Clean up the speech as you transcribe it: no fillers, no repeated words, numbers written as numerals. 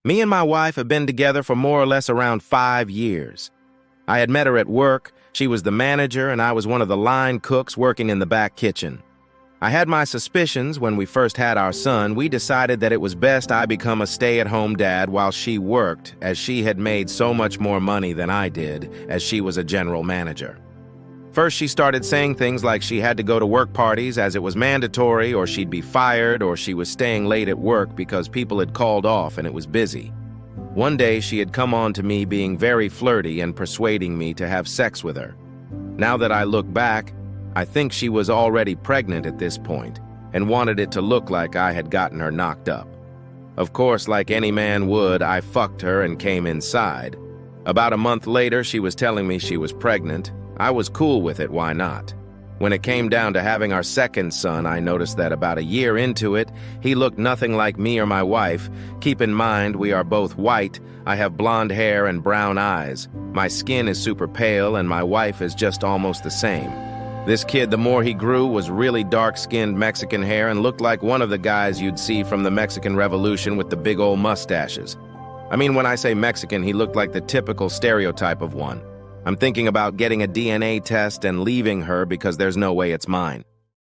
Me and my wife have been together for more or less around 5 years. I had met her at work. She was the manager and I was one of the line cooks working in the back kitchen. I had my suspicions when we first had our son. We decided that it was best I become a stay-at-home dad while she worked, as she had made so much more money than I did, as she was a general manager. First, she started saying things like she had to go to work parties as it was mandatory, or she'd be fired, or she was staying late at work because people had called off and it was busy. One day, she had come on to me being very flirty and persuading me to have sex with her. Now that I look back, I think she was already pregnant at this point and wanted it to look like I had gotten her knocked up. Of course, like any man would, I fucked her and came inside. About a month later, she was telling me she was pregnant. I was cool with it, why not? When it came down to having our second son, I noticed that about a year into it, he looked nothing like me or my wife. Keep in mind, we are both white. I have blonde hair and brown eyes. My skin is super pale and my wife is just almost the same. This kid, the more he grew, was really dark-skinned Mexican hair and looked like one of the guys you'd see from the Mexican Revolution with the big old mustaches. I mean, when I say Mexican, he looked like the typical stereotype of one. I'm thinking about getting a DNA test and leaving her because there's no way it's mine.